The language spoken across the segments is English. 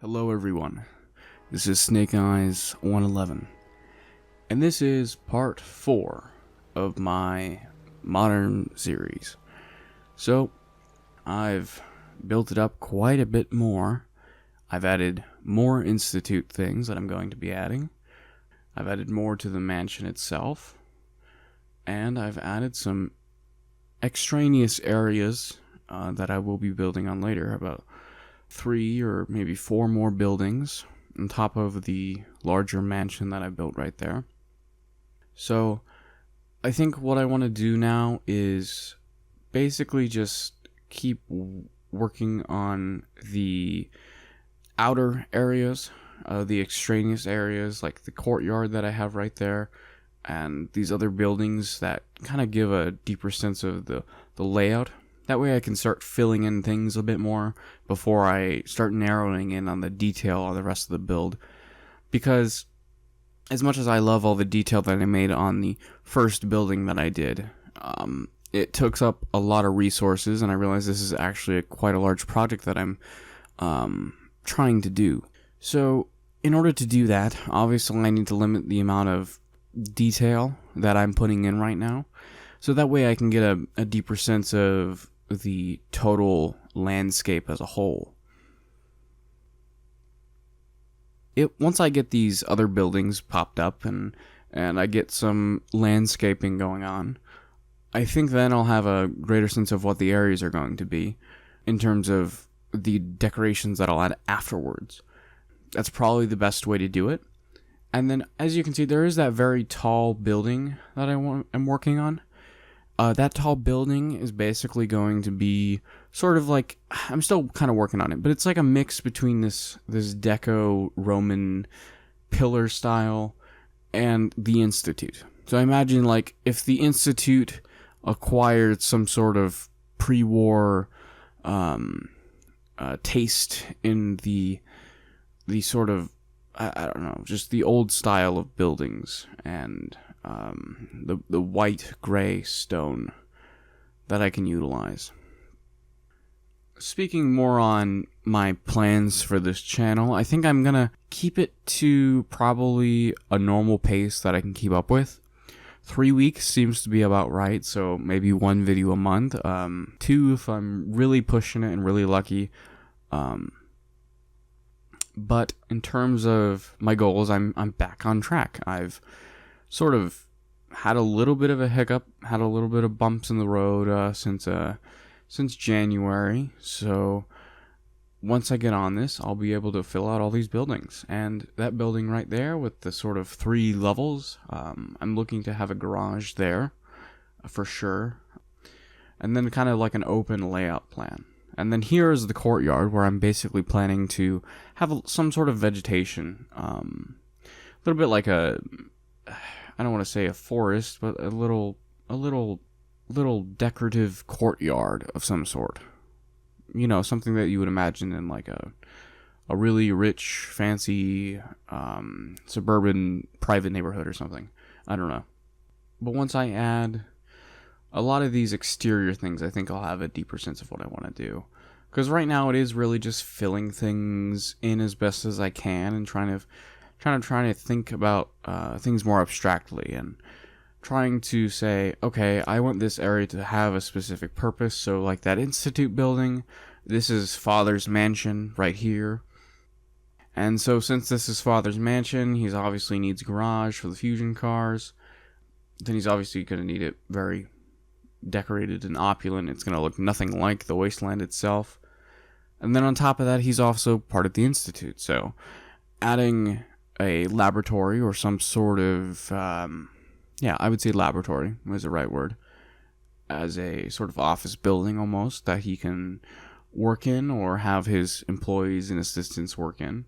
Hello everyone, this is Snake Eyes 111, and this is part 4 of my modern series. So, I've built it up quite a bit more. I've added more Institute things that I'm going to be adding. I've added more to the mansion itself, and I've added some extraneous areas that I will be building on later, about 3 or maybe 4 more buildings on top of the larger mansion that I built right there. So I think what I want to do now is basically just keep working on the outer areas, the extraneous areas like the courtyard that I have right there, and these other buildings that kind of give a deeper sense of the layout. That way I can start filling in things a bit more before I start narrowing in on the detail on the rest of the build. Because as much as I love all the detail that I made on the first building that I did, it took up a lot of resources, and I realized this is actually quite a large project that I'm trying to do. So in order to do that, obviously I need to limit the amount of detail that I'm putting in right now. So that way I can get a deeper sense of the total landscape as a whole. Once I get these other buildings popped up and I get some landscaping going on, I think then I'll have a greater sense of what the areas are going to be in terms of the decorations that I'll add afterwards. That's probably the best way to do it. And then, as you can see, there is that very tall building that I'm working on. That tall building is basically going to be sort of like, I'm still kind of working on it, but it's like a mix between this Deco Roman pillar style and the Institute. So I imagine like if the Institute acquired some sort of pre-war taste in the sort of, I don't know, just the old style of buildings and the white gray stone that I can utilize. Speaking more on my plans for this channel, I think I'm gonna keep it to probably a normal pace that I can keep up with. 3 weeks seems to be about right, so maybe 1 video a month. 2 if I'm really pushing it and really lucky. But in terms of my goals, I'm back on track. I've sort of had a little bit of a hiccup, had a little bit of bumps in the road since January. So once I get on this, I'll be able to fill out all these buildings. And that building right there with the sort of 3 levels, I'm looking to have a garage there for sure. And then kind of like an open layout plan. And then here is the courtyard where I'm basically planning to have some sort of vegetation. A little bit like I don't want to say a forest, but a little decorative courtyard of some sort. You know, something that you would imagine in like a really rich, fancy, suburban private neighborhood or something. I don't know. But once I add a lot of these exterior things, I think I'll have a deeper sense of what I want to do. Because right now it is really just filling things in as best as I can and trying to think about things more abstractly and trying to say, okay, I want this area to have a specific purpose. So like that Institute building, this is Father's mansion right here. And so since this is Father's mansion, he's obviously needs a garage for the fusion cars. Then he's obviously going to need it very decorated and opulent. It's going to look nothing like the Wasteland itself. And then on top of that, he's also part of the Institute. So adding a laboratory or some sort of, I would say laboratory was the right word, as a sort of office building almost that he can work in or have his employees and assistants work in.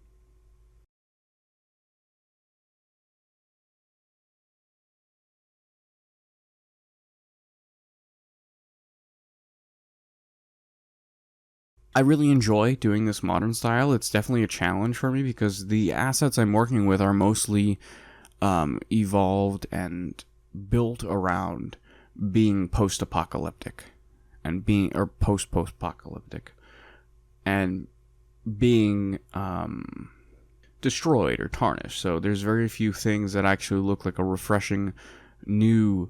I really enjoy doing this modern style. It's definitely a challenge for me because the assets I'm working with are mostly evolved and built around being post-apocalyptic and being post-apocalyptic. And being destroyed or tarnished. So there's very few things that actually look like a refreshing new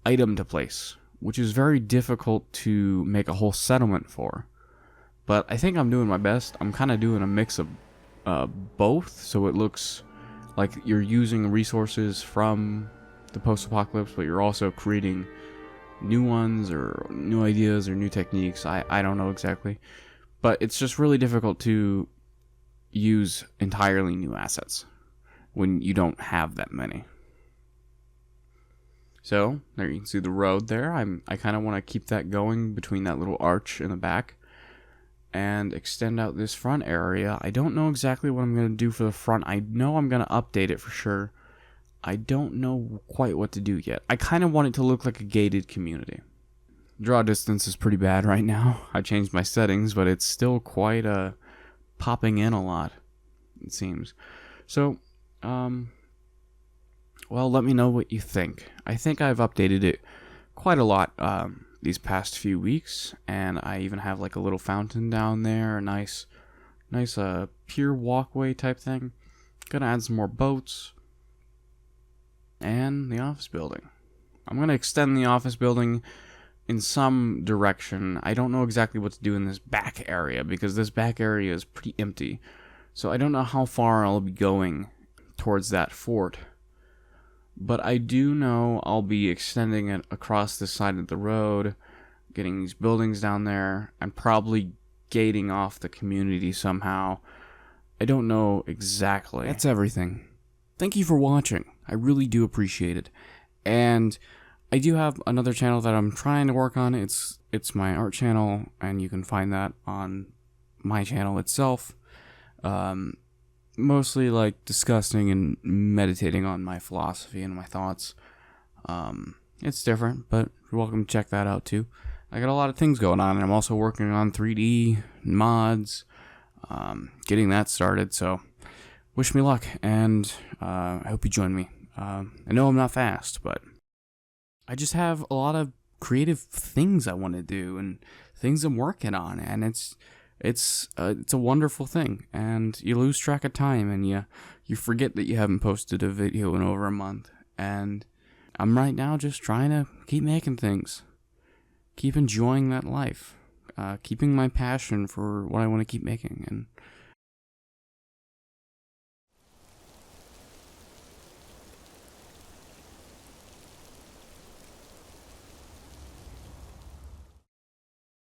item to place, which is very difficult to make a whole settlement for. But I think I'm doing my best. I'm kind of doing a mix of both, so it looks like you're using resources from the post-apocalypse, but you're also creating new ones or new ideas or new techniques. I don't know exactly. But it's just really difficult to use entirely new assets when you don't have that many. So there you can see the road there. I kind of want to keep that going between that little arch in the back and extend out this front area. I don't know exactly what I'm going to do for the front. I know I'm going to update it for sure. I don't know quite what to do yet. I kind of want it to look like a gated community. Draw distance is pretty bad right now. I changed my settings, but it's still quite popping in a lot, it seems. So, well, let me know what you think. I think I've updated it quite a lot these past few weeks, and I even have like a little fountain down there, a nice pier walkway type thing. Gonna add some more boats, and the office building. I'm gonna extend the office building in some direction. I don't know exactly what to do in this back area, because this back area is pretty empty. So I don't know how far I'll be going towards that fort. But I do know I'll be extending it across the side of the road, getting these buildings down there, and probably gating off the community somehow. I don't know exactly. That's everything. Thank you for watching. I really do appreciate it. And I do have another channel that I'm trying to work on. It's my art channel, and you can find that on my channel itself. Mostly like discussing and meditating on my philosophy and my thoughts. It's different, but you're welcome to check that out too. I got a lot of things going on, and I'm also working on 3D mods, getting that started. So wish me luck, and I hope you join me. I know I'm not fast, but I just have a lot of creative things I want to do and things I'm working on, and it's a wonderful thing. And you lose track of time, and you forget that you haven't posted a video in over a month. And I'm right now just trying to keep making things, keep enjoying that life, keeping my passion for what I want to keep making, and